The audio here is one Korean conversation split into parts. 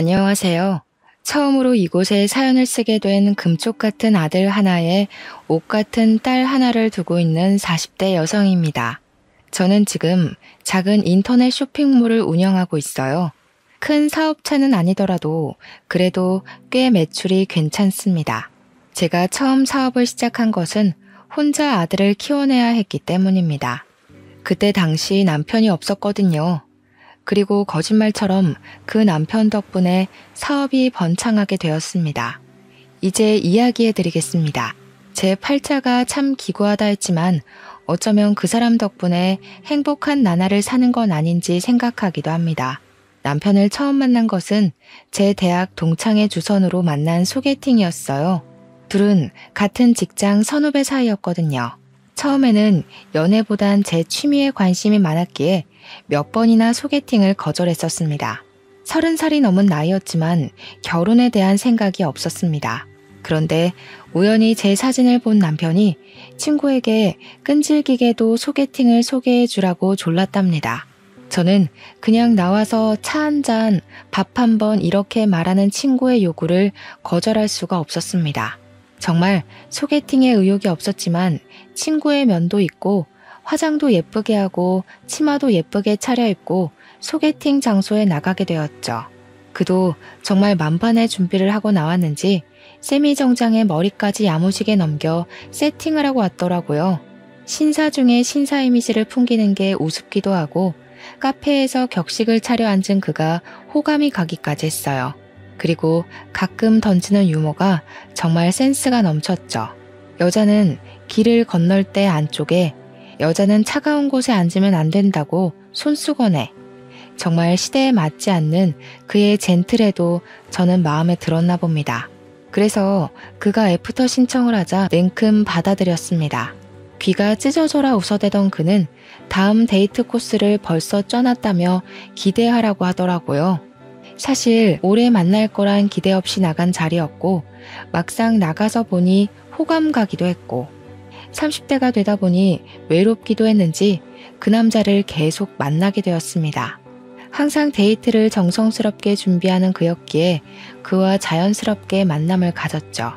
안녕하세요. 처음으로 이곳에 사연을 쓰게 된 금쪽 같은 아들 하나에 옥 같은 딸 하나를 두고 있는 40대 여성입니다. 저는 지금 작은 인터넷 쇼핑몰을 운영하고 있어요. 큰 사업차는 아니더라도 그래도 꽤 매출이 괜찮습니다. 제가 처음 사업을 시작한 것은 혼자 아들을 키워내야 했기 때문입니다. 그때 당시 남편이 없었거든요. 그리고 거짓말처럼 그 남편 덕분에 사업이 번창하게 되었습니다. 이제 이야기해 드리겠습니다. 제 팔자가 참 기구하다 했지만 어쩌면 그 사람 덕분에 행복한 나날을 사는 건 아닌지 생각하기도 합니다. 남편을 처음 만난 것은 제 대학 동창회 주선으로 만난 소개팅이었어요. 둘은 같은 직장 선후배 사이였거든요. 처음에는 연애보단 제 취미에 관심이 많았기에 몇 번이나 소개팅을 거절했었습니다. 30살이 넘은 나이였지만 결혼에 대한 생각이 없었습니다. 그런데 우연히 제 사진을 본 남편이 친구에게 끈질기게도 소개팅을 소개해 주라고 졸랐답니다. 저는 그냥 나와서 차 한 잔, 밥 한 번 이렇게 말하는 친구의 요구를 거절할 수가 없었습니다. 정말 소개팅에 의욕이 없었지만 친구의 면도 있고 화장도 예쁘게 하고 치마도 예쁘게 차려입고 소개팅 장소에 나가게 되었죠. 그도 정말 만반의 준비를 하고 나왔는지 세미정장에 머리까지 야무지게 넘겨 세팅을 하고 왔더라고요. 신사 중에 신사 이미지를 풍기는 게 우습기도 하고 카페에서 격식을 차려 앉은 그가 호감이 가기까지 했어요. 그리고 가끔 던지는 유머가 정말 센스가 넘쳤죠. 여자는 길을 건널 때 안쪽에, 여자는 차가운 곳에 앉으면 안 된다고 손수건에. 정말 시대에 맞지 않는 그의 젠틀해도 저는 마음에 들었나 봅니다. 그래서 그가 애프터 신청을 하자 냉큼 받아들였습니다. 귀가 찢어져라 웃어대던 그는 다음 데이트 코스를 벌써 쪄놨다며 기대하라고 하더라고요. 사실 오래 만날 거란 기대 없이 나간 자리였고 막상 나가서 보니 호감 가기도 했고 30대가 되다 보니 외롭기도 했는지 그 남자를 계속 만나게 되었습니다. 항상 데이트를 정성스럽게 준비하는 그였기에 그와 자연스럽게 만남을 가졌죠.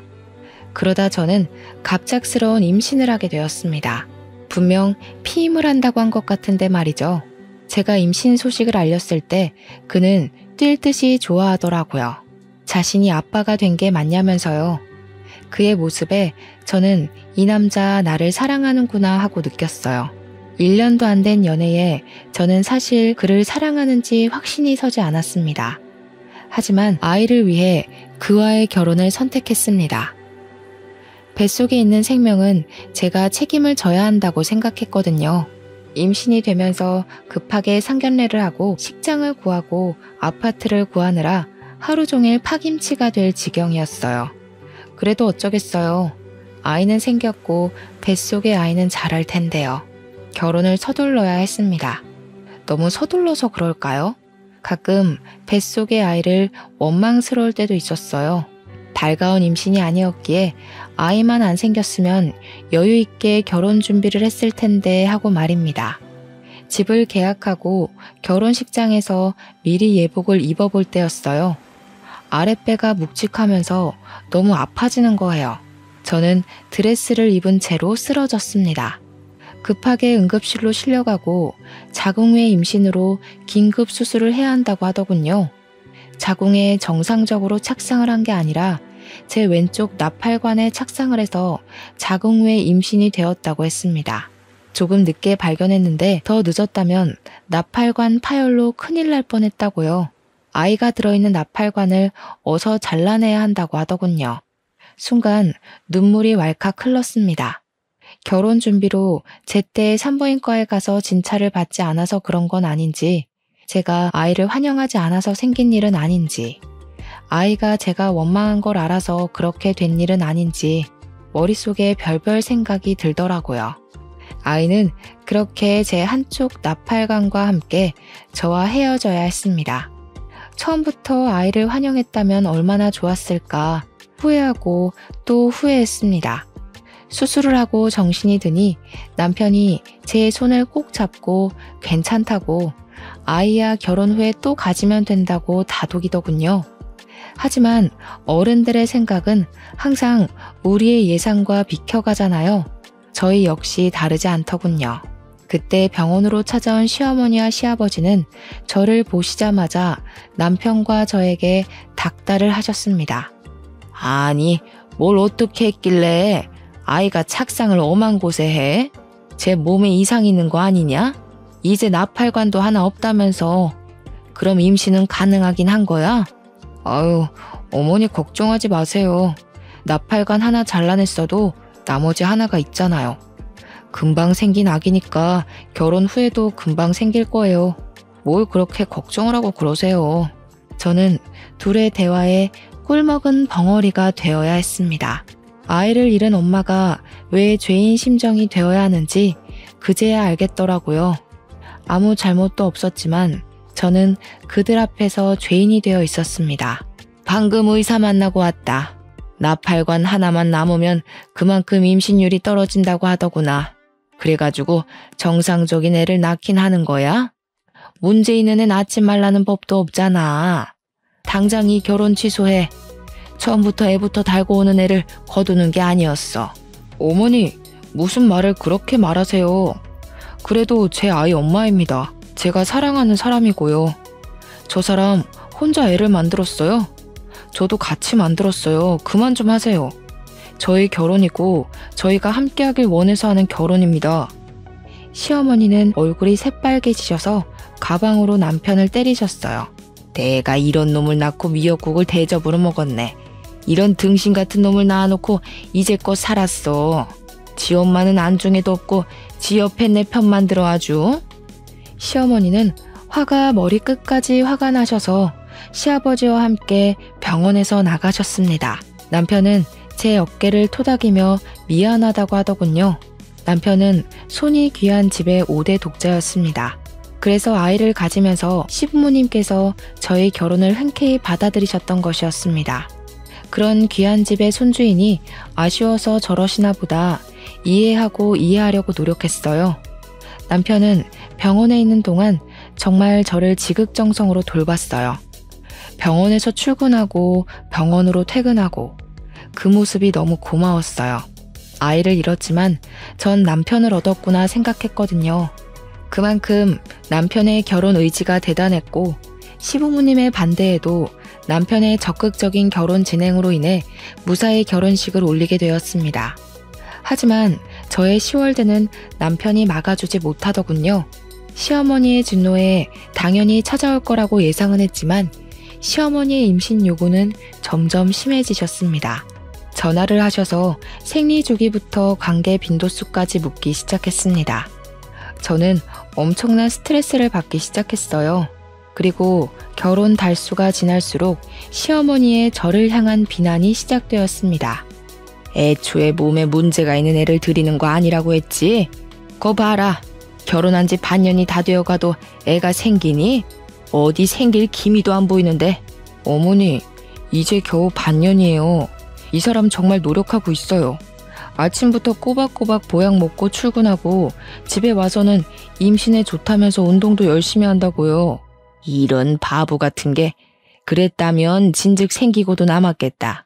그러다 저는 갑작스러운 임신을 하게 되었습니다. 분명 피임을 한다고 한 것 같은데 말이죠. 제가 임신 소식을 알렸을 때 그는 뛸 듯이 좋아하더라고요. 자신이 아빠가 된 게 맞냐면서요. 그의 모습에 저는 이 남자 나를 사랑하는구나 하고 느꼈어요. 1년도 안 된 연애에 저는 사실 그를 사랑하는지 확신이 서지 않았습니다. 하지만 아이를 위해 그와의 결혼을 선택했습니다. 뱃속에 있는 생명은 제가 책임을 져야 한다고 생각했거든요. 임신이 되면서 급하게 상견례를 하고 식장을 구하고 아파트를 구하느라 하루 종일 파김치가 될 지경이었어요. 그래도 어쩌겠어요. 아이는 생겼고 뱃속의 아이는 자랄 텐데요. 결혼을 서둘러야 했습니다. 너무 서둘러서 그럴까요? 가끔 뱃속의 아이를 원망스러울 때도 있었어요. 달가운 임신이 아니었기에 아이만 안 생겼으면 여유 있게 결혼 준비를 했을 텐데 하고 말입니다. 집을 계약하고 결혼식장에서 미리 예복을 입어볼 때였어요. 아랫배가 묵직하면서 너무 아파지는 거예요. 저는 드레스를 입은 채로 쓰러졌습니다. 급하게 응급실로 실려가고 자궁외 임신으로 긴급 수술을 해야 한다고 하더군요. 자궁에 정상적으로 착상을 한 게 아니라 제 왼쪽 나팔관에 착상을 해서 자궁외 임신이 되었다고 했습니다. 조금 늦게 발견했는데 더 늦었다면 나팔관 파열로 큰일 날 뻔했다고요. 아이가 들어있는 나팔관을 어서 잘라내야 한다고 하더군요. 순간 눈물이 왈칵 흘렀습니다. 결혼 준비로 제때 산부인과에 가서 진찰을 받지 않아서 그런 건 아닌지, 제가 아이를 환영하지 않아서 생긴 일은 아닌지, 아이가 제가 원망한 걸 알아서 그렇게 된 일은 아닌지 머릿속에 별별 생각이 들더라고요. 아이는 그렇게 제 한쪽 나팔관과 함께 저와 헤어져야 했습니다. 처음부터 아이를 환영했다면 얼마나 좋았을까 후회하고 또 후회했습니다. 수술을 하고 정신이 드니 남편이 제 손을 꼭 잡고 괜찮다고 아이야 결혼 후에 또 가지면 된다고 다독이더군요. 하지만 어른들의 생각은 항상 우리의 예상과 비켜가잖아요. 저희 역시 다르지 않더군요. 그때 병원으로 찾아온 시어머니와 시아버지는 저를 보시자마자 남편과 저에게 닥달을 하셨습니다. 아니, 뭘 어떻게 했길래 아이가 착상을 엄한 곳에 해? 제 몸에 이상 있는 거 아니냐? 이제 나팔관도 하나 없다면서. 그럼 임신은 가능하긴 한 거야? 아유, 어머니 걱정하지 마세요. 나팔관 하나 잘라냈어도 나머지 하나가 있잖아요. 금방 생긴 아기니까 결혼 후에도 금방 생길 거예요. 뭘 그렇게 걱정을 하고 그러세요. 저는 둘의 대화에 꿀먹은 벙어리가 되어야 했습니다. 아이를 잃은 엄마가 왜 죄인 심정이 되어야 하는지 그제야 알겠더라고요. 아무 잘못도 없었지만 저는 그들 앞에서 죄인이 되어 있었습니다. 방금 의사 만나고 왔다. 나팔관 하나만 남으면 그만큼 임신율이 떨어진다고 하더구나. 그래가지고 정상적인 애를 낳긴 하는 거야? 문제 있는 애 낳지 말라는 법도 없잖아. 당장 이 결혼 취소해. 처음부터 애부터 달고 오는 애를 거두는 게 아니었어. 어머니, 무슨 말을 그렇게 말하세요. 그래도 제 아이 엄마입니다. 제가 사랑하는 사람이고요. 저 사람 혼자 애를 만들었어요. 저도 같이 만들었어요. 그만 좀 하세요. 저희 결혼이고 저희가 함께하길 원해서 하는 결혼입니다. 시어머니는 얼굴이 새빨개지셔서 가방으로 남편을 때리셨어요. 내가 이런 놈을 낳고 미역국을 대접으로 먹었네. 이런 등신 같은 놈을 낳아놓고 이제껏 살았어. 지 엄마는 안중에도 없고 지 옆에 내 편만 들어 아주. 시어머니는 화가 머리끝까지 화가 나셔서 시아버지와 함께 병원에서 나가셨습니다. 남편은 제 어깨를 토닥이며 미안하다고 하더군요. 남편은 손이 귀한 집의 5대 독자였습니다. 그래서 아이를 가지면서 시부모님께서 저희 결혼을 흔쾌히 받아들이셨던 것이었습니다. 그런 귀한 집의 손주이니 아쉬워서 저러시나 보다 이해하고 이해하려고 노력했어요. 남편은 병원에 있는 동안 정말 저를 지극정성으로 돌봤어요. 병원에서 출근하고 병원으로 퇴근하고 그 모습이 너무 고마웠어요. 아이를 잃었지만 전 남편을 얻었구나 생각했거든요. 그만큼 남편의 결혼 의지가 대단했고 시부모님의 반대에도 남편의 적극적인 결혼 진행으로 인해 무사히 결혼식을 올리게 되었습니다. 하지만 저의 10월대는 남편이 막아주지 못하더군요. 시어머니의 진노에 당연히 찾아올 거라고 예상은 했지만 시어머니의 임신 요구는 점점 심해지셨습니다. 전화를 하셔서 생리 주기부터 관계 빈도수까지 묻기 시작했습니다. 저는 엄청난 스트레스를 받기 시작했어요. 그리고 결혼 달수가 지날수록 시어머니의 저를 향한 비난이 시작되었습니다. 애초에 몸에 문제가 있는 애를 들이는 거 아니라고 했지? 거 봐라. 결혼한 지 반년이 다 되어가도 애가 생기니? 어디 생길 기미도 안 보이는데. 어머니, 이제 겨우 반년이에요. 이 사람 정말 노력하고 있어요. 아침부터 꼬박꼬박 보약 먹고 출근하고 집에 와서는 임신에 좋다면서 운동도 열심히 한다고요. 이런 바보 같은 게. 그랬다면 진즉 생기고도 남았겠다.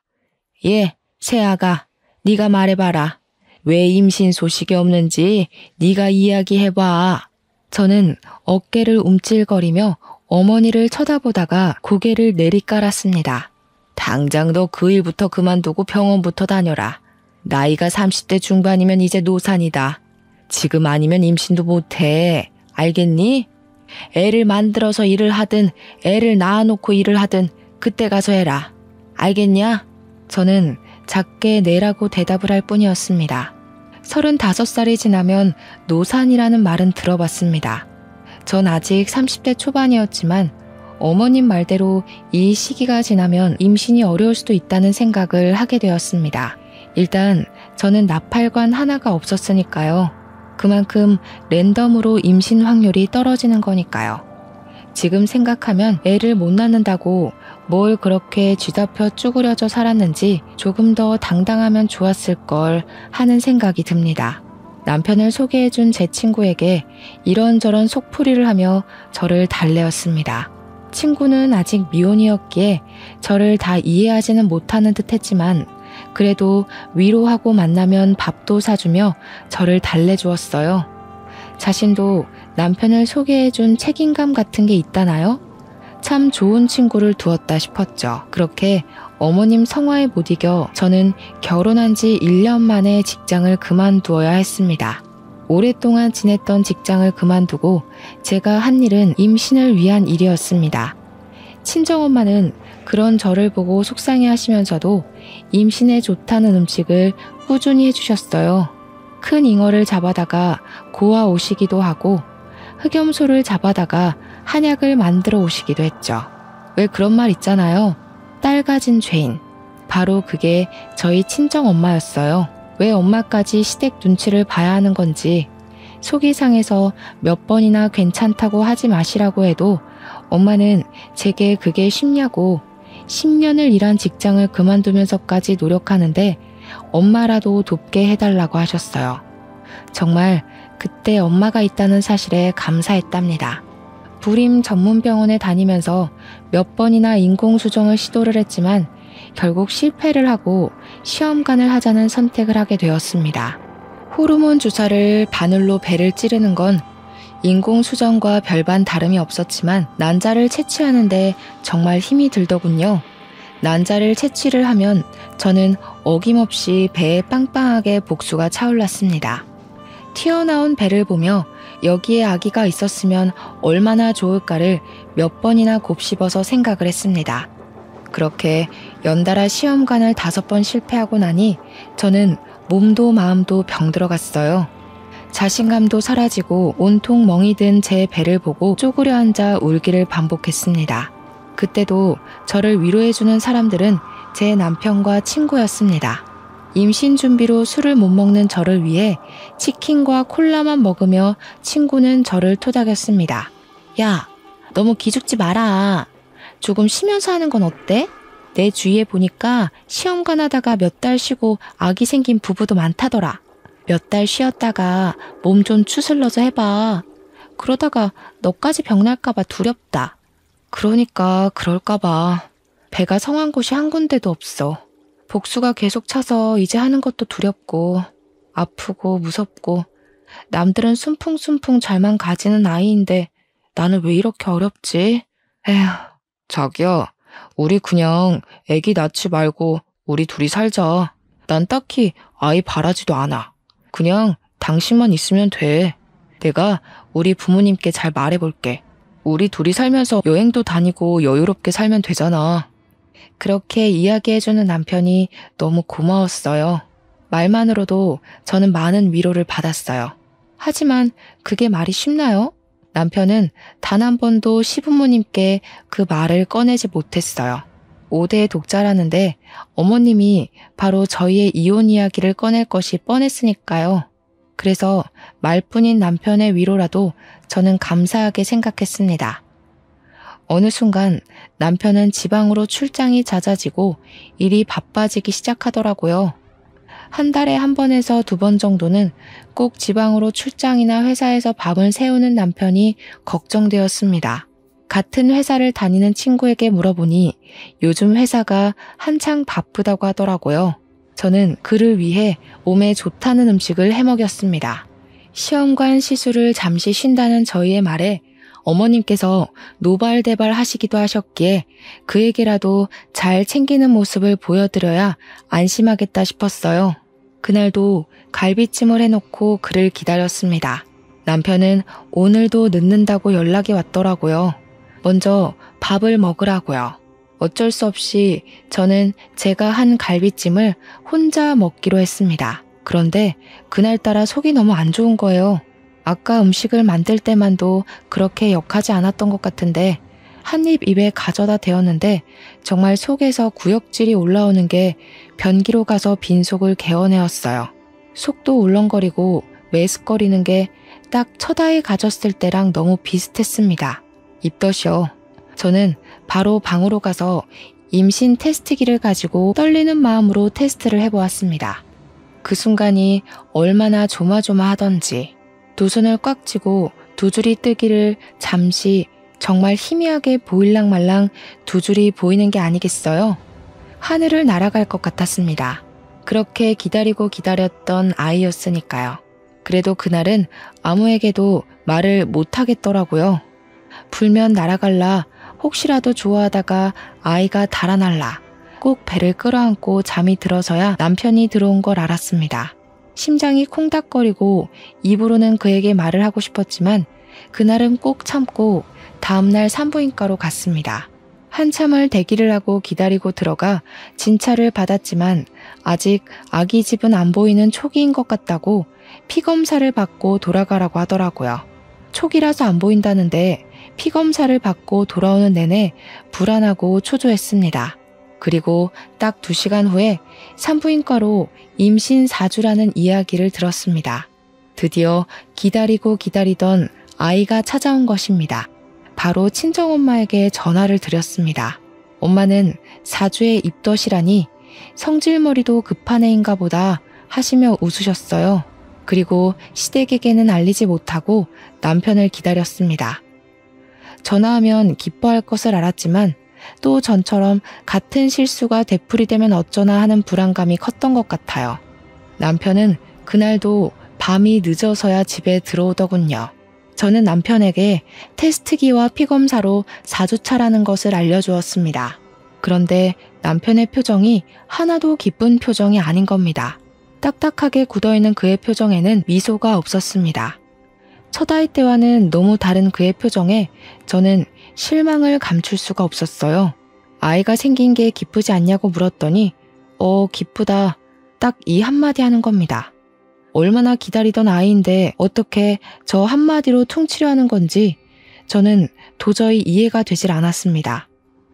예, 새아가, 네가 말해봐라. 왜 임신 소식이 없는지 네가 이야기해봐. 저는 어깨를 움찔거리며 어머니를 쳐다보다가 고개를 내리깔았습니다. 당장 너 그 일부터 그만두고 병원부터 다녀라. 나이가 30대 중반이면 이제 노산이다. 지금 아니면 임신도 못해. 알겠니? 애를 만들어서 일을 하든 애를 낳아놓고 일을 하든 그때 가서 해라. 알겠냐? 저는 작게 네라고 대답을 할 뿐이었습니다. 35살이 지나면 노산이라는 말은 들어봤습니다. 전 아직 30대 초반이었지만 어머님 말대로 이 시기가 지나면 임신이 어려울 수도 있다는 생각을 하게 되었습니다. 일단 저는 나팔관 하나가 없었으니까요. 그만큼 랜덤으로 임신 확률이 떨어지는 거니까요. 지금 생각하면 애를 못 낳는다고 뭘 그렇게 쥐잡혀 쭈그려져 살았는지 조금 더 당당하면 좋았을 걸 하는 생각이 듭니다. 남편을 소개해준 제 친구에게 이런저런 속풀이를 하며 저를 달래었습니다. 친구는 아직 미혼이었기에 저를 다 이해하지는 못하는 듯 했지만 그래도 위로하고 만나면 밥도 사주며 저를 달래주었어요. 자신도 남편을 소개해준 책임감 같은 게 있다나요? 참 좋은 친구를 두었다 싶었죠. 그렇게 어머님 성화에 못 이겨 저는 결혼한 지 1년 만에 직장을 그만두어야 했습니다. 오랫동안 지냈던 직장을 그만두고 제가 한 일은 임신을 위한 일이었습니다. 친정엄마는 그런 저를 보고 속상해 하시면서도 임신에 좋다는 음식을 꾸준히 해주셨어요. 큰 잉어를 잡아다가 고아 오시기도 하고 흑염소를 잡아다가 한약을 만들어 오시기도 했죠. 왜 그런 말 있잖아요. 딸 가진 죄인. 바로 그게 저희 친정엄마였어요. 왜 엄마까지 시댁 눈치를 봐야 하는 건지 속이 상해서 몇 번이나 괜찮다고 하지 마시라고 해도 엄마는 제게 그게 쉽냐고 10년을 일한 직장을 그만두면서까지 노력하는데 엄마라도 돕게 해달라고 하셨어요. 정말 그때 엄마가 있다는 사실에 감사했답니다. 불임 전문병원에 다니면서 몇 번이나 인공수정을 시도를 했지만 결국 실패를 하고 시험관을 하자는 선택을 하게 되었습니다. 호르몬 주사를 바늘로 배를 찌르는 건 인공수정과 별반 다름이 없었지만 난자를 채취하는데 정말 힘이 들더군요. 난자를 채취를 하면 저는 어김없이 배에 빵빵하게 복수가 차올랐습니다. 튀어나온 배를 보며 여기에 아기가 있었으면 얼마나 좋을까를 몇 번이나 곱씹어서 생각을 했습니다. 그렇게 연달아 시험관을 5번 실패하고 나니 저는 몸도 마음도 병들어갔어요. 자신감도 사라지고 온통 멍이 든 제 배를 보고 쪼그려 앉아 울기를 반복했습니다. 그때도 저를 위로해주는 사람들은 제 남편과 친구였습니다. 임신 준비로 술을 못 먹는 저를 위해 치킨과 콜라만 먹으며 친구는 저를 토닥였습니다. 야, 너무 기죽지 마라. 조금 쉬면서 하는 건 어때? 내 주위에 보니까 시험관 하다가 몇 달 쉬고 아기 생긴 부부도 많다더라. 몇 달 쉬었다가 몸 좀 추슬러서 해봐. 그러다가 너까지 병날까봐 두렵다. 그러니까 그럴까봐. 배가 성한 곳이 한 군데도 없어. 복수가 계속 차서 이제 하는 것도 두렵고 아프고 무섭고 남들은 순풍순풍 잘만 가지는 아이인데 나는 왜 이렇게 어렵지? 에휴, 자기야, 우리 그냥 애기 낳지 말고 우리 둘이 살자. 난 딱히 아이 바라지도 않아. 그냥 당신만 있으면 돼. 내가 우리 부모님께 잘 말해볼게. 우리 둘이 살면서 여행도 다니고 여유롭게 살면 되잖아. 그렇게 이야기해주는 남편이 너무 고마웠어요. 말만으로도 저는 많은 위로를 받았어요. 하지만 그게 말이 쉽나요? 남편은 단 한 번도 시부모님께 그 말을 꺼내지 못했어요. 5대 독자라는데 어머님이 바로 저희의 이혼 이야기를 꺼낼 것이 뻔했으니까요. 그래서 말뿐인 남편의 위로라도 저는 감사하게 생각했습니다. 어느 순간 남편은 지방으로 출장이 잦아지고 일이 바빠지기 시작하더라고요. 한 달에 1번에서 2번 정도는 꼭 지방으로 출장이나 회사에서 밤을 새우는 남편이 걱정되었습니다. 같은 회사를 다니는 친구에게 물어보니 요즘 회사가 한창 바쁘다고 하더라고요. 저는 그를 위해 몸에 좋다는 음식을 해먹였습니다. 시험관 시술을 잠시 쉰다는 저희의 말에 어머님께서 노발대발 하시기도 하셨기에 그에게라도 잘 챙기는 모습을 보여드려야 안심하겠다 싶었어요. 그날도 갈비찜을 해놓고 그를 기다렸습니다. 남편은 오늘도 늦는다고 연락이 왔더라고요. 먼저 밥을 먹으라고요. 어쩔 수 없이 저는 제가 한 갈비찜을 혼자 먹기로 했습니다. 그런데 그날따라 속이 너무 안 좋은 거예요. 아까 음식을 만들 때만도 그렇게 역하지 않았던 것 같은데 한 입 입에 가져다 대었는데 정말 속에서 구역질이 올라오는 게 변기로 가서 빈속을 개어내었어요. 속도 울렁거리고 메스거리는 게 딱 첫 아이 가졌을 때랑 너무 비슷했습니다. 입덧이요. 저는 바로 방으로 가서 임신 테스트기를 가지고 떨리는 마음으로 테스트를 해보았습니다. 그 순간이 얼마나 조마조마하던지 두 손을 꽉 쥐고 두 줄이 뜨기를 잠시 정말 희미하게 보일랑말랑 두 줄이 보이는 게 아니겠어요? 하늘을 날아갈 것 같았습니다. 그렇게 기다리고 기다렸던 아이였으니까요. 그래도 그날은 아무에게도 말을 못하겠더라고요. 불면 날아갈라, 혹시라도 좋아하다가 아이가 달아날라, 꼭 배를 끌어안고 잠이 들어서야 남편이 들어온 걸 알았습니다. 심장이 콩닥거리고 입으로는 그에게 말을 하고 싶었지만 그날은 꼭 참고 다음날 산부인과로 갔습니다. 한참을 대기를 하고 기다리고 들어가 진찰을 받았지만 아직 아기 집은 안 보이는 초기인 것 같다고 피검사를 받고 돌아가라고 하더라고요. 초기라서 안 보인다는데 피검사를 받고 돌아오는 내내 불안하고 초조했습니다. 그리고 딱 2시간 후에 산부인과로 임신 4주라는 이야기를 들었습니다. 드디어 기다리고 기다리던 아이가 찾아온 것입니다. 바로 친정엄마에게 전화를 드렸습니다. 엄마는 4주의 입덧이라니 성질머리도 급한 애인가 보다 하시며 웃으셨어요. 그리고 시댁에게는 알리지 못하고 남편을 기다렸습니다. 전화하면 기뻐할 것을 알았지만 또 전처럼 같은 실수가 되풀이되면 어쩌나 하는 불안감이 컸던 것 같아요. 남편은 그날도 밤이 늦어서야 집에 들어오더군요. 저는 남편에게 테스트기와 피검사로 4주차라는 것을 알려주었습니다. 그런데 남편의 표정이 하나도 기쁜 표정이 아닌 겁니다. 딱딱하게 굳어있는 그의 표정에는 미소가 없었습니다. 첫 아이 때와는 너무 다른 그의 표정에 저는 실망을 감출 수가 없었어요. 아이가 생긴 게 기쁘지 않냐고 물었더니 기쁘다. 딱 이 한마디 하는 겁니다. 얼마나 기다리던 아이인데 어떻게 저 한마디로 퉁치려 하는 건지 저는 도저히 이해가 되질 않았습니다.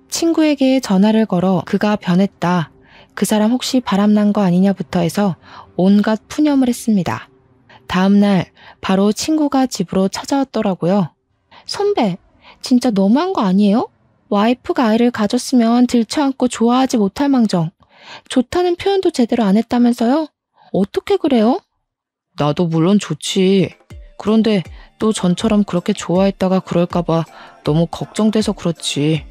친구에게 전화를 걸어 그가 변했다. 그 사람 혹시 바람난 거 아니냐부터 해서 온갖 푸념을 했습니다. 다음날 바로 친구가 집으로 찾아왔더라고요. 선배, 진짜 너무한 거 아니에요? 와이프가 아이를 가졌으면 들쳐안고 좋아하지 못할 망정. 좋다는 표현도 제대로 안 했다면서요? 어떻게 그래요? 나도 물론 좋지. 그런데 또 전처럼 그렇게 좋아했다가 그럴까봐 너무 걱정돼서 그렇지.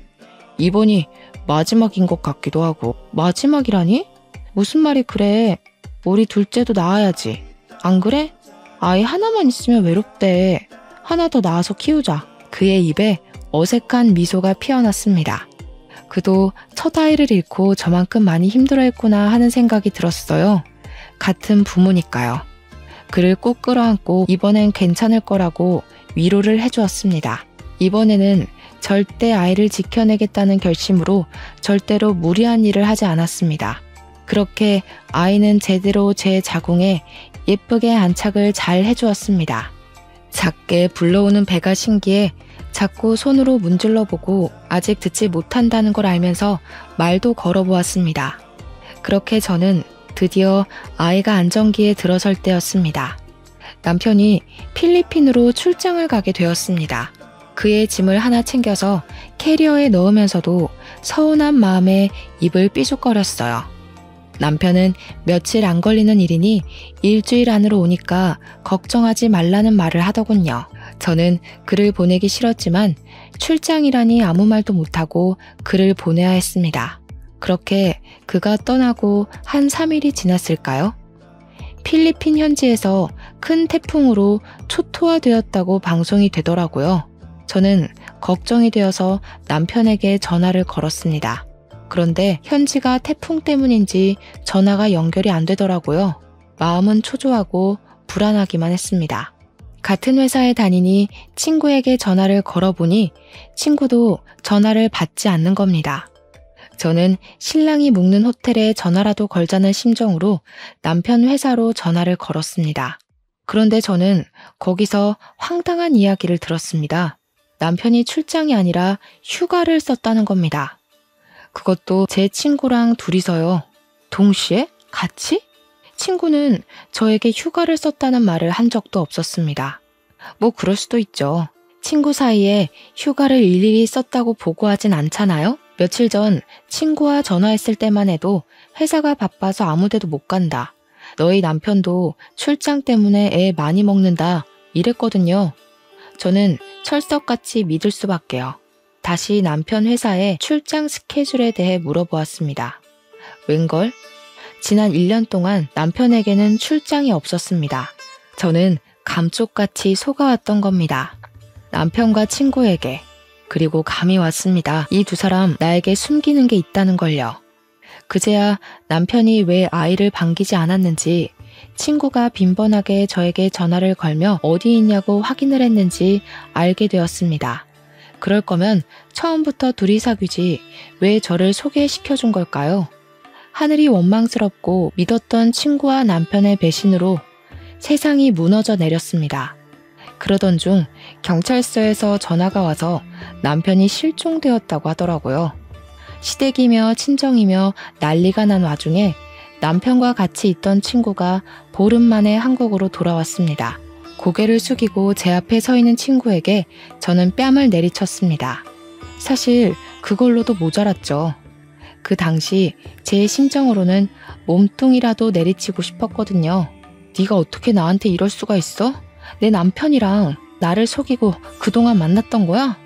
이번이 마지막인 것 같기도 하고. 마지막이라니? 무슨 말이 그래. 우리 둘째도 낳아야지. 안 그래? 아이 하나만 있으면 외롭대. 하나 더 낳아서 키우자. 그의 입에 어색한 미소가 피어났습니다. 그도 첫 아이를 잃고 저만큼 많이 힘들어했구나 하는 생각이 들었어요. 같은 부모니까요. 그를 꼭 끌어안고 이번엔 괜찮을 거라고 위로를 해주었습니다. 이번에는 절대 아이를 지켜내겠다는 결심으로 절대로 무리한 일을 하지 않았습니다. 그렇게 아이는 제대로 제 자궁에 예쁘게 안착을 잘 해주었습니다. 작게 불러오는 배가 신기해 자꾸 손으로 문질러 보고 아직 듣지 못한다는 걸 알면서 말도 걸어보았습니다. 그렇게 저는 드디어 아이가 안정기에 들어설 때였습니다. 남편이 필리핀으로 출장을 가게 되었습니다. 그의 짐을 하나 챙겨서 캐리어에 넣으면서도 서운한 마음에 입을 삐죽거렸어요. 남편은 며칠 안 걸리는 일이니 일주일 안으로 오니까 걱정하지 말라는 말을 하더군요. 저는 그를 보내기 싫었지만 출장이라니 아무 말도 못하고 그를 보내야 했습니다. 그렇게 그가 떠나고 한 3일이 지났을까요? 필리핀 현지에서 큰 태풍으로 초토화되었다고 방송이 되더라고요. 저는 걱정이 되어서 남편에게 전화를 걸었습니다. 그런데 현지가 태풍 때문인지 전화가 연결이 안 되더라고요. 마음은 초조하고 불안하기만 했습니다. 같은 회사에 다니니 친구에게 전화를 걸어보니 친구도 전화를 받지 않는 겁니다. 저는 신랑이 묵는 호텔에 전화라도 걸자는 심정으로 남편 회사로 전화를 걸었습니다. 그런데 저는 거기서 황당한 이야기를 들었습니다. 남편이 출장이 아니라 휴가를 썼다는 겁니다. 그것도 제 친구랑 둘이서요. 동시에? 같이? 친구는 저에게 휴가를 썼다는 말을 한 적도 없었습니다. 뭐 그럴 수도 있죠. 친구 사이에 휴가를 일일이 썼다고 보고하진 않잖아요? 며칠 전 친구와 전화했을 때만 해도 회사가 바빠서 아무 데도 못 간다. 너희 남편도 출장 때문에 애 많이 먹는다 이랬거든요. 저는 철석같이 믿을 수밖에요. 다시 남편 회사의 출장 스케줄에 대해 물어보았습니다. 웬걸? 지난 1년 동안 남편에게는 출장이 없었습니다. 저는 감쪽같이 속아왔던 겁니다. 남편과 친구에게, 그리고 감이 왔습니다. 이 두 사람 나에게 숨기는 게 있다는 걸요. 그제야 남편이 왜 아이를 반기지 않았는지, 친구가 빈번하게 저에게 전화를 걸며 어디 있냐고 확인을 했는지 알게 되었습니다. 그럴 거면 처음부터 둘이 사귀지 왜 저를 소개시켜준 걸까요? 하늘이 원망스럽고 믿었던 친구와 남편의 배신으로 세상이 무너져 내렸습니다. 그러던 중 경찰서에서 전화가 와서 남편이 실종되었다고 하더라고요. 시댁이며 친정이며 난리가 난 와중에 남편과 같이 있던 친구가 보름 만에 한국으로 돌아왔습니다. 고개를 숙이고 제 앞에 서 있는 친구에게 저는 뺨을 내리쳤습니다. 사실 그걸로도 모자랐죠. 그 당시 제 심정으로는 몸통이라도 내리치고 싶었거든요. 네가 어떻게 나한테 이럴 수가 있어? 내 남편이랑 나를 속이고 그동안 만났던 거야?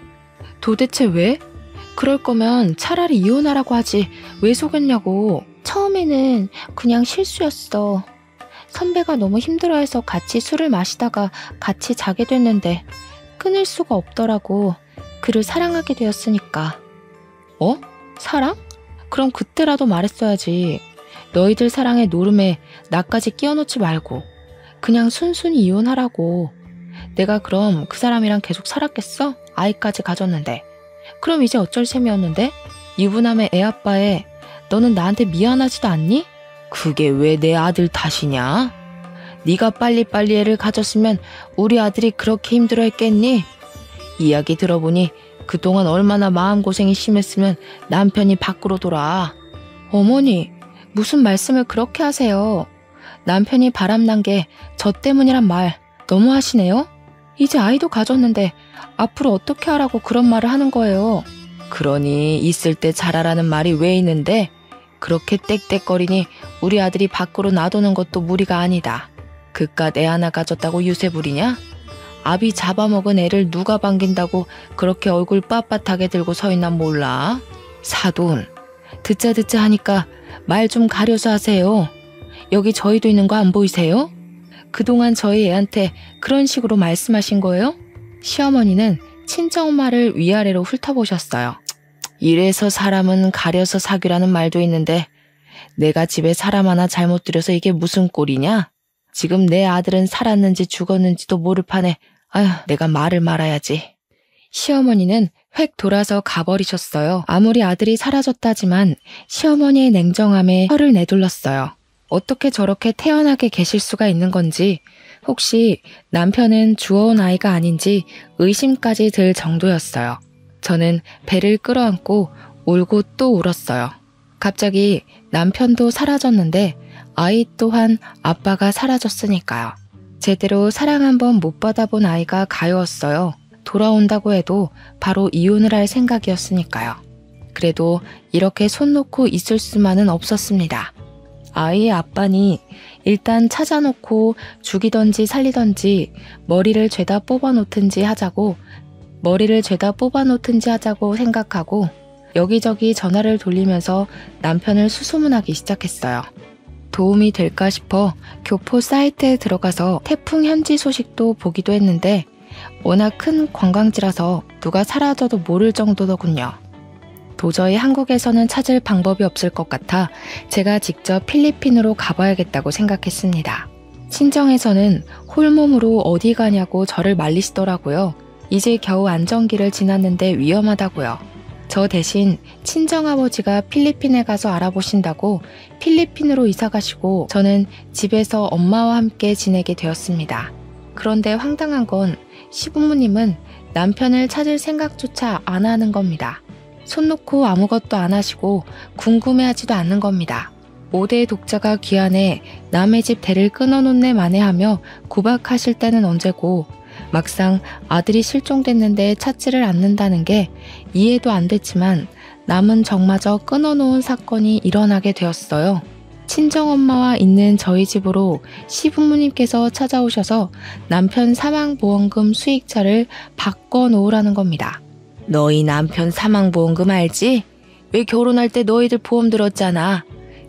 도대체 왜? 그럴 거면 차라리 이혼하라고 하지 왜 속였냐고. 처음에는 그냥 실수였어. 선배가 너무 힘들어해서 같이 술을 마시다가 같이 자게 됐는데 끊을 수가 없더라고. 그를 사랑하게 되었으니까. 어? 사랑? 그럼 그때라도 말했어야지. 너희들 사랑의 노름에 나까지 끼워놓지 말고 그냥 순순히 이혼하라고. 내가 그럼 그 사람이랑 계속 살았겠어? 아이까지 가졌는데. 그럼 이제 어쩔 셈이었는데? 유부남의 애아빠에 너는 나한테 미안하지도 않니? 그게 왜 내 아들 탓이냐? 네가 빨리빨리 애를 가졌으면 우리 아들이 그렇게 힘들어했겠니? 이야기 들어보니 그동안 얼마나 마음고생이 심했으면 남편이 밖으로 돌아. 어머니, 무슨 말씀을 그렇게 하세요? 남편이 바람난 게 저 때문이란 말 너무 하시네요? 이제 아이도 가졌는데 앞으로 어떻게 하라고 그런 말을 하는 거예요? 그러니 있을 때 잘하라는 말이 왜 있는데? 그렇게 떽떽거리니 우리 아들이 밖으로 놔두는 것도 무리가 아니다. 그깟 애 하나 가졌다고 유세 부리냐? 아비 잡아먹은 애를 누가 반긴다고 그렇게 얼굴 빳빳하게 들고 서 있나 몰라? 사돈, 듣자 하니까 말 좀 가려서 하세요. 여기 저희도 있는 거 안 보이세요? 그동안 저희 애한테 그런 식으로 말씀하신 거예요? 시어머니는 친정엄마를 위아래로 훑어보셨어요. 이래서 사람은 가려서 사귀라는 말도 있는데 내가 집에 사람 하나 잘못 들여서 이게 무슨 꼴이냐? 지금 내 아들은 살았는지 죽었는지도 모를 판에 아휴, 내가 말을 말아야지. 시어머니는 획 돌아서 가버리셨어요. 아무리 아들이 사라졌다지만 시어머니의 냉정함에 혀를 내둘렀어요. 어떻게 저렇게 태연하게 계실 수가 있는 건지, 혹시 남편은 주워온 아이가 아닌지 의심까지 들 정도였어요. 저는 배를 끌어안고 울고 또 울었어요. 갑자기 남편도 사라졌는데 아이 또한 아빠가 사라졌으니까요. 제대로 사랑 한번 못 받아본 아이가 가여웠어요. 돌아온다고 해도 바로 이혼을 할 생각이었으니까요. 그래도 이렇게 손 놓고 있을 수만은 없었습니다. 아이의 아빠니 일단 찾아놓고 죽이던지 살리던지 머리를 죄다 뽑아놓든지 하자고 생각하고 여기저기 전화를 돌리면서 남편을 수소문하기 시작했어요. 도움이 될까 싶어 교포 사이트에 들어가서 태풍 현지 소식도 보기도 했는데 워낙 큰 관광지라서 누가 사라져도 모를 정도더군요. 도저히 한국에서는 찾을 방법이 없을 것 같아 제가 직접 필리핀으로 가봐야겠다고 생각했습니다. 친정에서는 홀몸으로 어디 가냐고 저를 말리시더라고요. 이제 겨우 안정기를 지났는데 위험하다고요. 저 대신 친정아버지가 필리핀에 가서 알아보신다고 필리핀으로 이사 가시고 저는 집에서 엄마와 함께 지내게 되었습니다. 그런데 황당한 건 시부모님은 남편을 찾을 생각조차 안 하는 겁니다. 손 놓고 아무것도 안 하시고 궁금해하지도 않는 겁니다. 5대 독자가 귀환해 남의 집 대를 끊어놓네 마네하며 구박하실 때는 언제고 막상 아들이 실종됐는데 찾지를 않는다는 게 이해도 안 됐지만 남은 정마저 끊어놓은 사건이 일어나게 되었어요. 친정엄마와 있는 저희 집으로 시부모님께서 찾아오셔서 남편 사망보험금 수익자를 바꿔놓으라는 겁니다. 너희 남편 사망보험금 알지? 왜 결혼할 때 너희들 보험 들었잖아.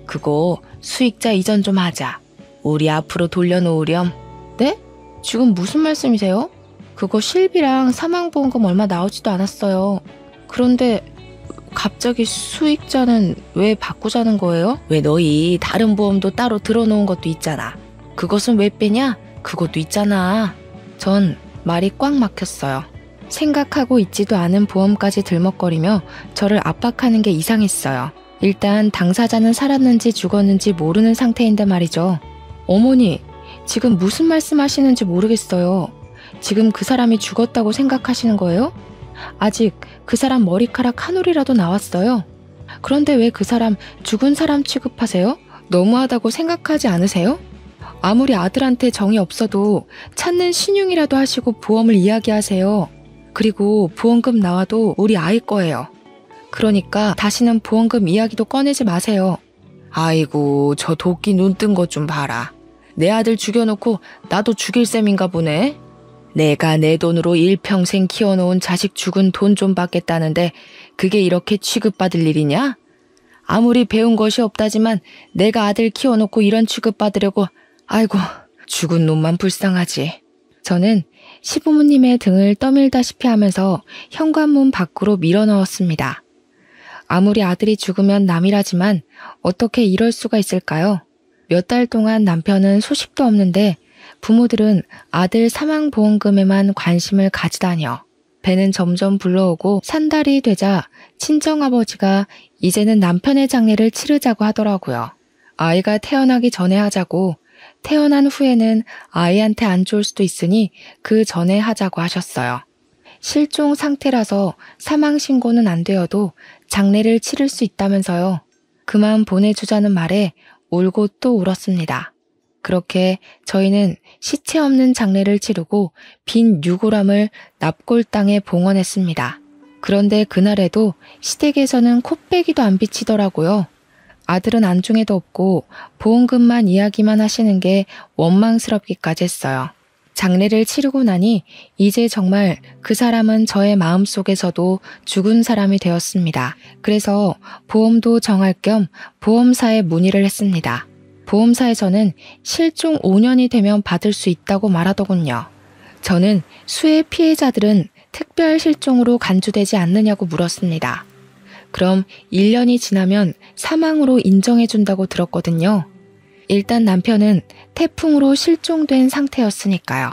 그거 수익자 이전 좀 하자. 우리 앞으로 돌려놓으렴. 네? 지금 무슨 말씀이세요? 그거 실비랑 사망보험금 얼마 나오지도 않았어요. 그런데 갑자기 수익자는 왜 바꾸자는 거예요? 왜 너희 다른 보험도 따로 들어놓은 것도 있잖아. 그것은 왜 빼냐? 그것도 있잖아. 전 말이 꽉 막혔어요. 생각하고 있지도 않은 보험까지 들먹거리며 저를 압박하는 게 이상했어요. 일단 당사자는 살았는지 죽었는지 모르는 상태인데 말이죠. 어머니, 지금 무슨 말씀하시는지 모르겠어요. 지금 그 사람이 죽었다고 생각하시는 거예요? 아직 그 사람 머리카락 한 올이라도 나왔어요. 그런데 왜 그 사람 죽은 사람 취급하세요? 너무하다고 생각하지 않으세요? 아무리 아들한테 정이 없어도 찾는 신용이라도 하시고 보험을 이야기하세요. 그리고 보험금 나와도 우리 아이 거예요. 그러니까 다시는 보험금 이야기도 꺼내지 마세요. 아이고, 저 도끼 눈 뜬 것 좀 봐라. 내 아들 죽여놓고 나도 죽일 셈인가 보네. 내가 내 돈으로 일평생 키워놓은 자식 죽은 돈 좀 받겠다는데 그게 이렇게 취급받을 일이냐? 아무리 배운 것이 없다지만 내가 아들 키워놓고 이런 취급받으려고. 아이고, 죽은 놈만 불쌍하지. 저는 시부모님의 등을 떠밀다시피 하면서 현관문 밖으로 밀어넣었습니다. 아무리 아들이 죽으면 남이라지만 어떻게 이럴 수가 있을까요? 몇 달 동안 남편은 소식도 없는데 부모들은 아들 사망보험금에만 관심을 가지다니요. 배는 점점 불러오고 산달이 되자 친정아버지가 이제는 남편의 장례를 치르자고 하더라고요. 아이가 태어나기 전에 하자고, 태어난 후에는 아이한테 안 좋을 수도 있으니 그 전에 하자고 하셨어요. 실종 상태라서 사망신고는 안 되어도 장례를 치를 수 있다면서요. 그만 보내주자는 말에 울고 또 울었습니다. 그렇게 저희는 시체 없는 장례를 치르고 빈 유골함을 납골 땅에 봉헌했습니다. 그런데 그날에도 시댁에서는 코빼기도 안 비치더라고요. 아들은 안중에도 없고 보험금만 이야기만 하시는 게 원망스럽기까지 했어요. 장례를 치르고 나니 이제 정말 그 사람은 저의 마음속에서도 죽은 사람이 되었습니다. 그래서 보험도 정할 겸 보험사에 문의를 했습니다. 보험사에서는 실종 5년이 되면 받을 수 있다고 말하더군요. 저는 수해 피해자들은 특별 실종으로 간주되지 않느냐고 물었습니다. 그럼 1년이 지나면 사망으로 인정해준다고 들었거든요. 일단 남편은 태풍으로 실종된 상태였으니까요.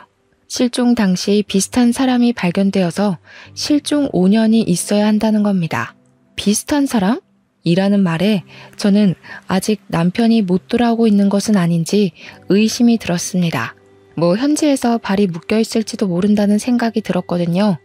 실종 당시 비슷한 사람이 발견되어서 실종 5년이 있어야 한다는 겁니다. 비슷한 사람? 이라는 말에 저는 아직 남편이 못 돌아오고 있는 것은 아닌지 의심이 들었습니다. 현지에서 발이 묶여 있을지도 모른다는 생각이 들었거든요.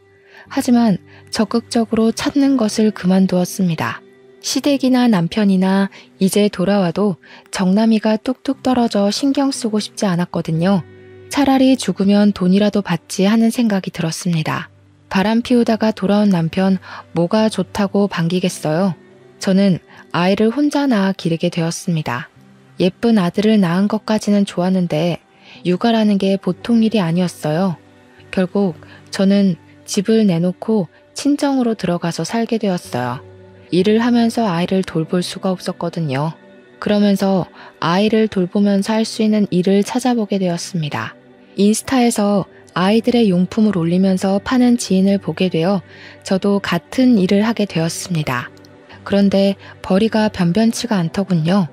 하지만 적극적으로 찾는 것을 그만두었습니다. 시댁이나 남편이나 이제 돌아와도 정남이가 뚝뚝 떨어져 신경 쓰고 싶지 않았거든요. 차라리 죽으면 돈이라도 받지 하는 생각이 들었습니다. 바람 피우다가 돌아온 남편 뭐가 좋다고 반기겠어요. 저는 아이를 혼자 낳아 기르게 되었습니다. 예쁜 아들을 낳은 것까지는 좋았는데 육아라는 게 보통 일이 아니었어요. 결국 저는 집을 내놓고 친정으로 들어가서 살게 되었어요. 일을 하면서 아이를 돌볼 수가 없었거든요. 그러면서 아이를 돌보면서 할 수 있는 일을 찾아보게 되었습니다. 인스타에서 아이들의 용품을 올리면서 파는 지인을 보게 되어 저도 같은 일을 하게 되었습니다. 그런데 벌이가 변변치가 않더군요.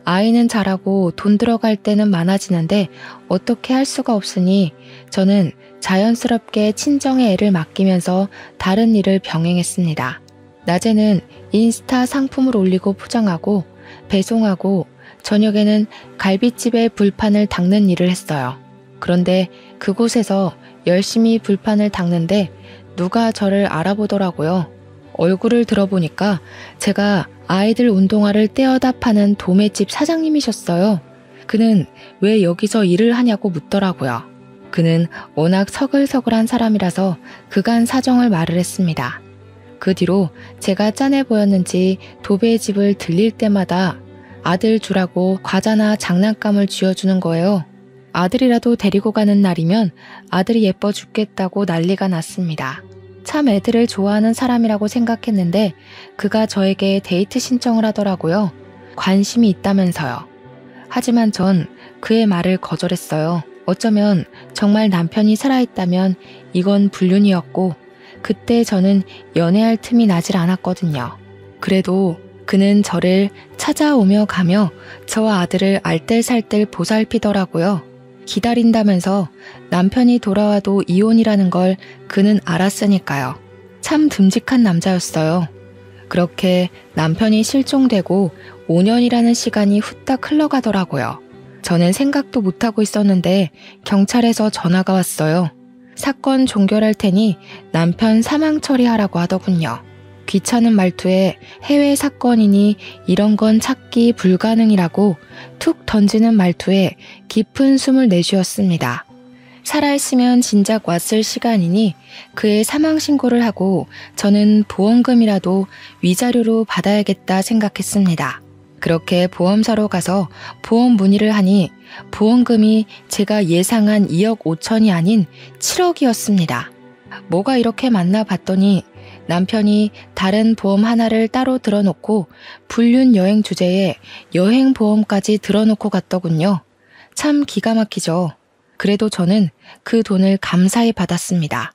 아이는 자라고 돈 들어갈 때는 많아지는데 어떻게 할 수가 없으니 저는 자연스럽게 친정의 애를 맡기면서 다른 일을 병행했습니다. 낮에는 인스타 상품을 올리고 포장하고 배송하고 저녁에는 갈비집에 불판을 닦는 일을 했어요. 그런데 그곳에서 열심히 불판을 닦는데 누가 저를 알아보더라고요. 얼굴을 들어보니까 제가 아이들 운동화를 떼어다 파는 도매집 사장님이셨어요. 그는 왜 여기서 일을 하냐고 묻더라고요. 그는 워낙 서글서글한 사람이라서 그간 사정을 말을 했습니다. 그 뒤로 제가 짠해 보였는지 도배집을 들릴 때마다 아들 주라고 과자나 장난감을 쥐어주는 거예요. 아들이라도 데리고 가는 날이면 아들이 예뻐 죽겠다고 난리가 났습니다. 참 애들을 좋아하는 사람이라고 생각했는데 그가 저에게 데이트 신청을 하더라고요. 관심이 있다면서요. 하지만 전 그의 말을 거절했어요. 어쩌면 정말 남편이 살아있다면 이건 불륜이었고 그때 저는 연애할 틈이 나질 않았거든요. 그래도 그는 저를 찾아오며 가며 저와 아들을 알뜰살뜰 보살피더라고요. 기다린다면서 남편이 돌아와도 이혼이라는 걸 그는 알았으니까요. 참 듬직한 남자였어요. 그렇게 남편이 실종되고 5년이라는 시간이 후딱 흘러가더라고요. 저는 생각도 못하고 있었는데 경찰에서 전화가 왔어요. 사건 종결할 테니 남편 사망 처리하라고 하더군요. 귀찮은 말투에 해외 사건이니 이런 건 찾기 불가능이라고 툭 던지는 말투에 깊은 숨을 내쉬었습니다. 살아있으면 진작 왔을 시간이니 그의 사망 신고를 하고 저는 보험금이라도 위자료로 받아야겠다 생각했습니다. 그렇게 보험사로 가서 보험 문의를 하니 보험금이 제가 예상한 2억 5천이 아닌 7억이었습니다. 뭐가 이렇게 많나 봤더니 남편이 다른 보험 하나를 따로 들어놓고 불륜 여행 주제에 여행 보험까지 들어놓고 갔더군요. 참 기가 막히죠. 그래도 저는 그 돈을 감사히 받았습니다.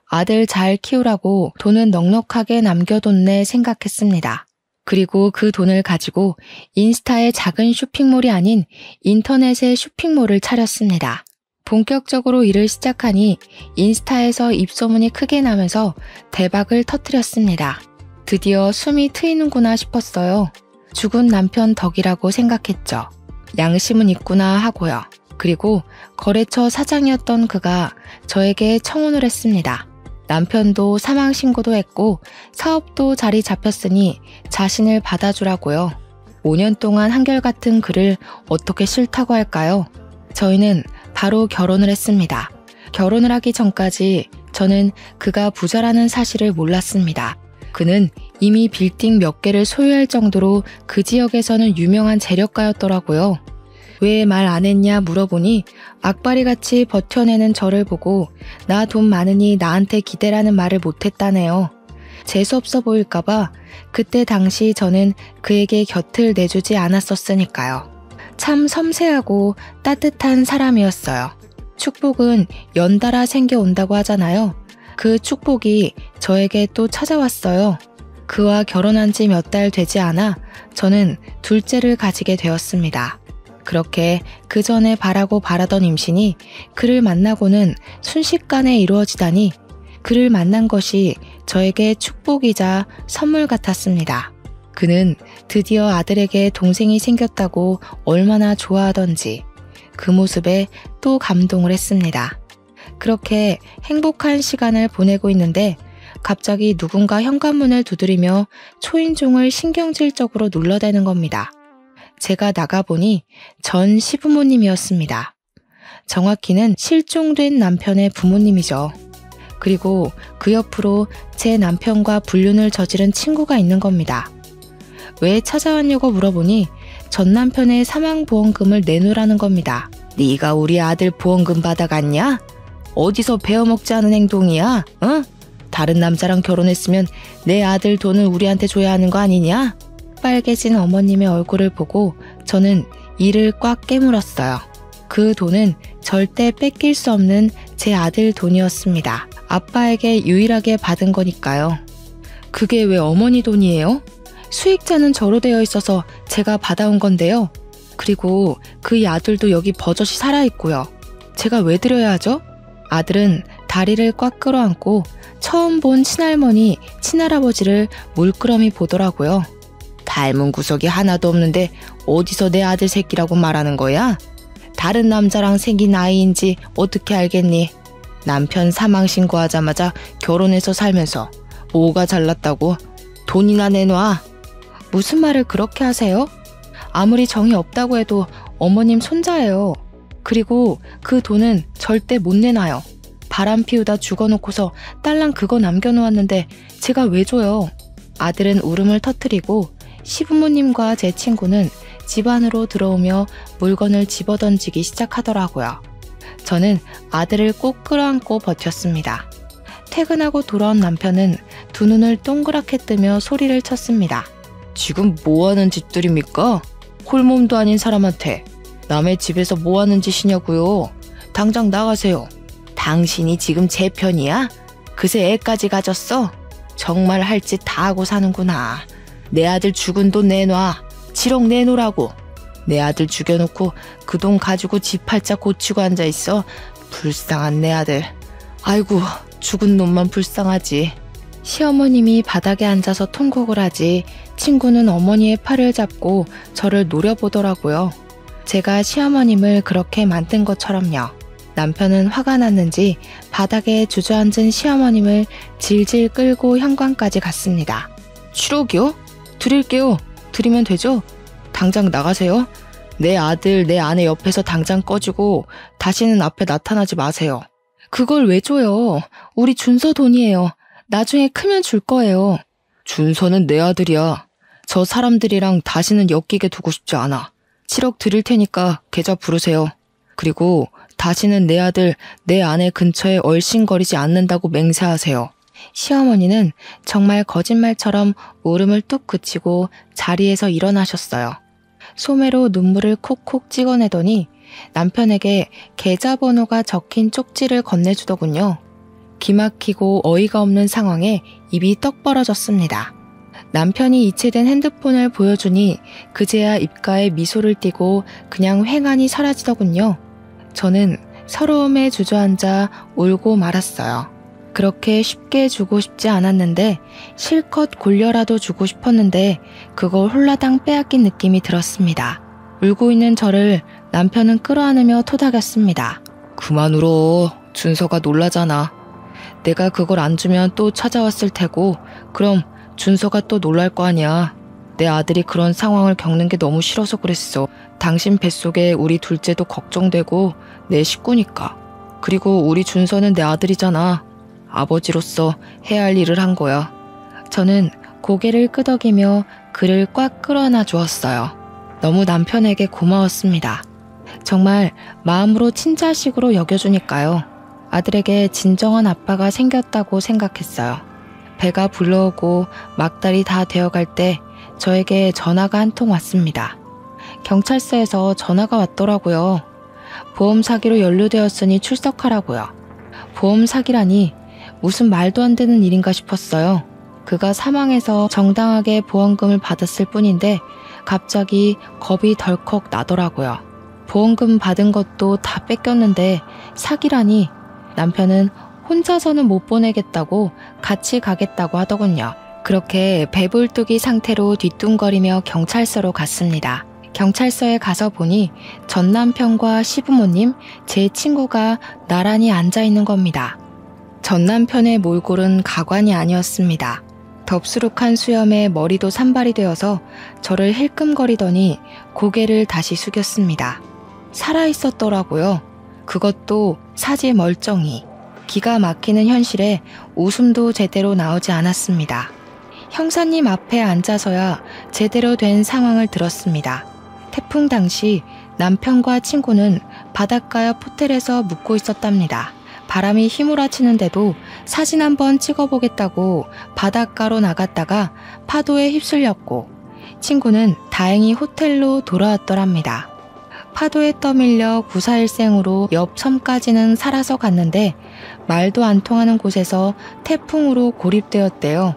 아들 잘 키우라고 돈은 넉넉하게 남겨뒀네 생각했습니다. 그리고 그 돈을 가지고 인스타의 작은 쇼핑몰이 아닌 인터넷의 쇼핑몰을 차렸습니다. 본격적으로 일을 시작하니 인스타에서 입소문이 크게 나면서 대박을 터뜨렸습니다. 드디어 숨이 트이는구나 싶었어요. 죽은 남편 덕이라고 생각했죠. 양심은 있구나 하고요. 그리고 거래처 사장이었던 그가 저에게 청혼을 했습니다. 남편도 사망 신고도 했고 사업도 자리 잡혔으니 자신을 받아주라고요. 5년 동안 한결같은 그를 어떻게 싫다고 할까요? 저희는 바로 결혼을 했습니다. 결혼을 하기 전까지 저는 그가 부자라는 사실을 몰랐습니다. 그는 이미 빌딩 몇 개를 소유할 정도로 그 지역에서는 유명한 재력가였더라고요. 왜 말 안 했냐 물어보니 악바리같이 버텨내는 저를 보고 나 돈 많으니 나한테 기대라는 말을 못했다네요. 재수없어 보일까봐 그때 당시 저는 그에게 곁을 내주지 않았었으니까요. 참 섬세하고 따뜻한 사람이었어요. 축복은 연달아 생겨온다고 하잖아요. 그 축복이 저에게 또 찾아왔어요. 그와 결혼한 지 몇 달 되지 않아 저는 둘째를 가지게 되었습니다. 그렇게 그 전에 바라던 임신이 그를 만나고는 순식간에 이루어지다니 그를 만난 것이 저에게 축복이자 선물 같았습니다. 그는 드디어 아들에게 동생이 생겼다고 얼마나 좋아하던지 그 모습에 또 감동을 했습니다. 그렇게 행복한 시간을 보내고 있는데 갑자기 누군가 현관문을 두드리며 초인종을 신경질적으로 눌러대는 겁니다. 제가 나가보니 전 시부모님이었습니다. 정확히는 실종된 남편의 부모님이죠. 그리고 그 옆으로 제 남편과 불륜을 저지른 친구가 있는 겁니다. 왜 찾아왔냐고 물어보니 전 남편의 사망보험금을 내놓으라는 겁니다. 네가 우리 아들 보험금 받아갔냐? 어디서 베어먹지 않은 행동이야? 응? 다른 남자랑 결혼했으면 내 아들 돈을 우리한테 줘야 하는 거 아니냐? 빨개진 어머님의 얼굴을 보고 저는 이를 꽉 깨물었어요. 그 돈은 절대 뺏길 수 없는 제 아들 돈이었습니다. 아빠에게 유일하게 받은 거니까요. 그게 왜 어머니 돈이에요? 수익자는 저로 되어 있어서 제가 받아온 건데요. 그리고 그의 아들도 여기 버젓이 살아있고요. 제가 왜 드려야 하죠? 아들은 다리를 꽉 끌어안고 처음 본 친할머니, 친할아버지를 물끄러미 보더라고요. 닮은 구석이 하나도 없는데 어디서 내 아들 새끼라고 말하는 거야? 다른 남자랑 생긴 아이인지 어떻게 알겠니? 남편 사망 신고하자마자 결혼해서 살면서 뭐가 잘났다고? 돈이나 내놔. 무슨 말을 그렇게 하세요? 아무리 정이 없다고 해도 어머님 손자예요. 그리고 그 돈은 절대 못 내놔요. 바람 피우다 죽어놓고서 딸랑 그거 남겨놓았는데 제가 왜 줘요? 아들은 울음을 터뜨리고 시부모님과 제 친구는 집 안으로 들어오며 물건을 집어던지기 시작하더라고요. 저는 아들을 꼭 끌어안고 버텼습니다. 퇴근하고 돌아온 남편은 두 눈을 동그랗게 뜨며 소리를 쳤습니다. 지금 뭐하는 짓들입니까? 홀몸도 아닌 사람한테 남의 집에서 뭐하는 짓이냐고요? 당장 나가세요. 당신이 지금 제 편이야? 그새 애까지 가졌어? 정말 할 짓 다 하고 사는구나. 내 아들 죽은 돈 내놔. 7억 내놓으라고. 내 아들 죽여놓고 그 돈 가지고 집 팔자 고치고 앉아있어. 불쌍한 내 아들. 아이고, 죽은 놈만 불쌍하지. 시어머님이 바닥에 앉아서 통곡을 하지 친구는 어머니의 팔을 잡고 저를 노려보더라고요. 제가 시어머님을 그렇게 만든 것처럼요. 남편은 화가 났는지 바닥에 주저앉은 시어머님을 질질 끌고 현관까지 갔습니다. 7억이요? 드릴게요. 드리면 되죠? 당장 나가세요. 내 아들, 내 아내 옆에서 당장 꺼지고 다시는 앞에 나타나지 마세요. 그걸 왜 줘요? 우리 준서 돈이에요. 나중에 크면 줄 거예요. 준서는 내 아들이야. 저 사람들이랑 다시는 엮이게 두고 싶지 않아. 7억 드릴 테니까 계좌 부르세요. 그리고 다시는 내 아들, 내 아내 근처에 얼씬거리지 않는다고 맹세하세요. 시어머니는 정말 거짓말처럼 울음을 뚝 그치고 자리에서 일어나셨어요. 소매로 눈물을 콕콕 찍어내더니 남편에게 계좌번호가 적힌 쪽지를 건네주더군요. 기막히고 어이가 없는 상황에 입이 떡 벌어졌습니다. 남편이 이체된 핸드폰을 보여주니 그제야 입가에 미소를 띠고 그냥 횡하니 사라지더군요. 저는 서러움에 주저앉아 울고 말았어요. 그렇게 쉽게 주고 싶지 않았는데 실컷 골려라도 주고 싶었는데 그걸 홀라당 빼앗긴 느낌이 들었습니다. 울고 있는 저를 남편은 끌어안으며 토닥였습니다. 그만 울어. 준서가 놀라잖아. 내가 그걸 안 주면 또 찾아왔을 테고 그럼 준서가 또 놀랄 거 아니야. 내 아들이 그런 상황을 겪는 게 너무 싫어서 그랬어. 당신 뱃속에 우리 둘째도 걱정되고 내 식구니까. 그리고 우리 준서는 내 아들이잖아. 아버지로서 해야 할 일을 한 거야. 저는 고개를 끄덕이며 그를 꽉 끌어안아 주었어요. 너무 남편에게 고마웠습니다. 정말 마음으로 친자식으로 여겨주니까요. 아들에게 진정한 아빠가 생겼다고 생각했어요. 배가 불러오고 막달이 다 되어갈 때 저에게 전화가 한 통 왔습니다. 경찰서에서 전화가 왔더라고요. 보험 사기로 연루되었으니 출석하라고요. 보험 사기라니 무슨 말도 안 되는 일인가 싶었어요. 그가 사망해서 정당하게 보험금을 받았을 뿐인데 갑자기 겁이 덜컥 나더라고요. 보험금 받은 것도 다 뺏겼는데 사기라니. 남편은 혼자서는 못 보내겠다고 같이 가겠다고 하더군요. 그렇게 배불뚝이 상태로 뒤뚱거리며 경찰서로 갔습니다. 경찰서에 가서 보니 전 남편과 시부모님, 제 친구가 나란히 앉아 있는 겁니다. 전 남편의 몰골은 가관이 아니었습니다. 덥수룩한 수염에 머리도 산발이 되어서 저를 힐끔거리더니 고개를 다시 숙였습니다. 살아있었더라고요. 그것도 사지 멀쩡히. 기가 막히는 현실에 웃음도 제대로 나오지 않았습니다. 형사님 앞에 앉아서야 제대로 된 상황을 들었습니다. 태풍 당시 남편과 친구는 바닷가 옆 호텔에서 묵고 있었답니다. 바람이 휘몰아치는데도 사진 한번 찍어보겠다고 바닷가로 나갔다가 파도에 휩쓸렸고 친구는 다행히 호텔로 돌아왔더랍니다. 파도에 떠밀려 구사일생으로 옆 섬까지는 살아서 갔는데 말도 안 통하는 곳에서 태풍으로 고립되었대요.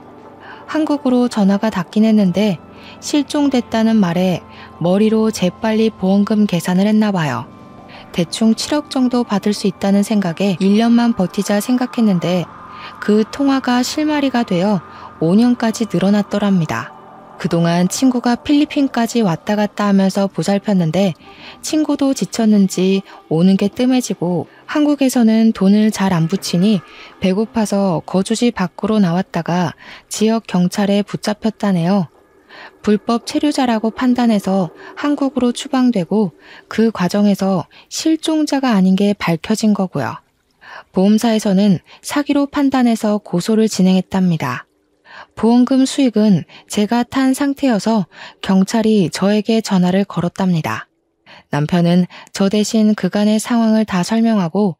한국으로 전화가 닿긴 했는데 실종됐다는 말에 머리로 재빨리 보험금 계산을 했나 봐요. 대충 7억 정도 받을 수 있다는 생각에 1년만 버티자 생각했는데 그 통화가 실마리가 되어 5년까지 늘어났더랍니다. 그동안 친구가 필리핀까지 왔다 갔다 하면서 보살폈는데 친구도 지쳤는지 오는 게 뜸해지고 한국에서는 돈을 잘 안 붙이니 배고파서 거주지 밖으로 나왔다가 지역 경찰에 붙잡혔다네요. 불법 체류자라고 판단해서 한국으로 추방되고 그 과정에서 실종자가 아닌 게 밝혀진 거고요. 보험사에서는 사기로 판단해서 고소를 진행했답니다. 보험금 수익은 제가 탄 상태여서 경찰이 저에게 전화를 걸었답니다. 남편은 저 대신 그간의 상황을 다 설명하고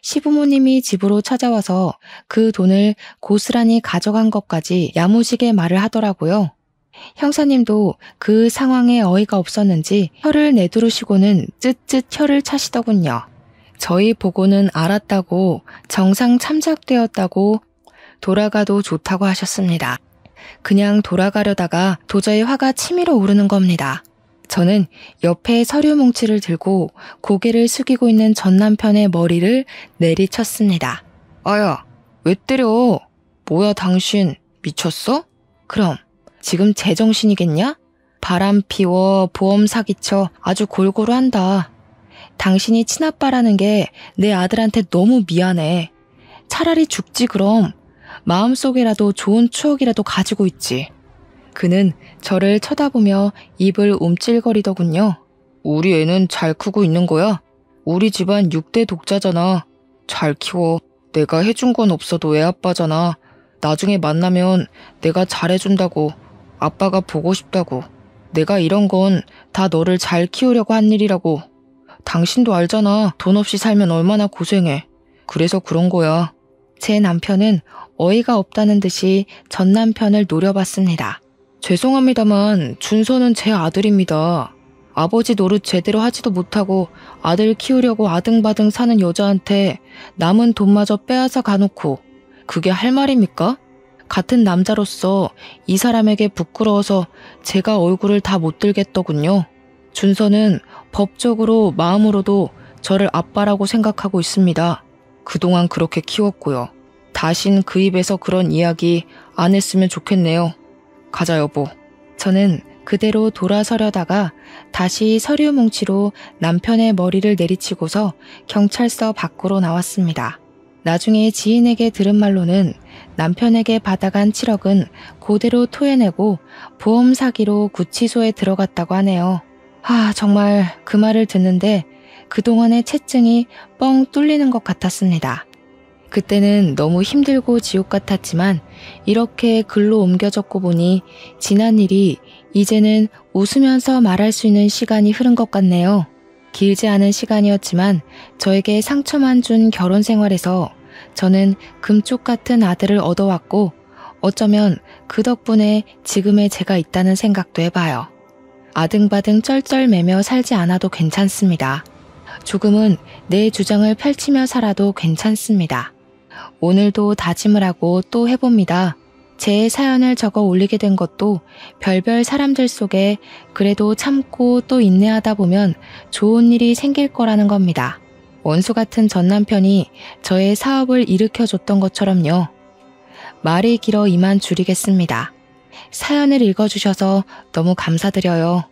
시부모님이 집으로 찾아와서 그 돈을 고스란히 가져간 것까지 야무지게 말을 하더라고요. 형사님도 그 상황에 어이가 없었는지 혀를 내두르시고는 쯧쯧 혀를 차시더군요. 저희 보고는 알았다고, 정상 참작되었다고, 돌아가도 좋다고 하셨습니다. 그냥 돌아가려다가 도저히 화가 치밀어 오르는 겁니다. 저는 옆에 서류 뭉치를 들고 고개를 숙이고 있는 전 남편의 머리를 내리쳤습니다. 아야, 왜 때려? 뭐야 당신, 미쳤어? 그럼 지금 제정신이겠냐? 바람 피워, 보험 사기쳐, 아주 골고루 한다. 당신이 친아빠라는 게 내 아들한테 너무 미안해. 차라리 죽지 그럼. 마음속에라도 좋은 추억이라도 가지고 있지. 그는 저를 쳐다보며 입을 움찔거리더군요. 우리 애는 잘 크고 있는 거야? 우리 집안 6대 독자잖아. 잘 키워. 내가 해준 건 없어도 애 아빠잖아. 나중에 만나면 내가 잘해준다고. 아빠가 보고 싶다고. 내가 이런 건 다 너를 잘 키우려고 한 일이라고. 당신도 알잖아. 돈 없이 살면 얼마나 고생해. 그래서 그런 거야. 제 남편은 어이가 없다는 듯이 전 남편을 노려봤습니다. 죄송합니다만 준서는 제 아들입니다. 아버지 노릇 제대로 하지도 못하고 아들 키우려고 아등바등 사는 여자한테 남은 돈마저 빼앗아 가놓고 그게 할 말입니까? 같은 남자로서 이 사람에게 부끄러워서 제가 얼굴을 다 못 들겠더군요. 준서는 법적으로 마음으로도 저를 아빠라고 생각하고 있습니다. 그동안 그렇게 키웠고요. 다신 그 입에서 그런 이야기 안 했으면 좋겠네요. 가자 여보. 저는 그대로 돌아서려다가 다시 서류 뭉치로 남편의 머리를 내리치고서 경찰서 밖으로 나왔습니다. 나중에 지인에게 들은 말로는 남편에게 받아간 7억은 그대로 토해내고 보험 사기로 구치소에 들어갔다고 하네요. 정말 그 말을 듣는데 그동안의 채증이 뻥 뚫리는 것 같았습니다. 그때는 너무 힘들고 지옥 같았지만 이렇게 글로 옮겨졌고 보니 지난 일이 이제는 웃으면서 말할 수 있는 시간이 흐른 것 같네요. 길지 않은 시간이었지만 저에게 상처만 준 결혼 생활에서 저는 금쪽 같은 아들을 얻어왔고 어쩌면 그 덕분에 지금의 제가 있다는 생각도 해봐요. 아등바등 쩔쩔매며 살지 않아도 괜찮습니다. 조금은 내 주장을 펼치며 살아도 괜찮습니다. 오늘도 다짐을 하고 또 해봅니다. 제 사연을 적어 올리게 된 것도 별별 사람들 속에 그래도 참고 또 인내하다 보면 좋은 일이 생길 거라는 겁니다. 원수 같은 전 남편이 저의 사업을 일으켜줬던 것처럼요. 말이 길어 이만 줄이겠습니다. 사연을 읽어주셔서 너무 감사드려요.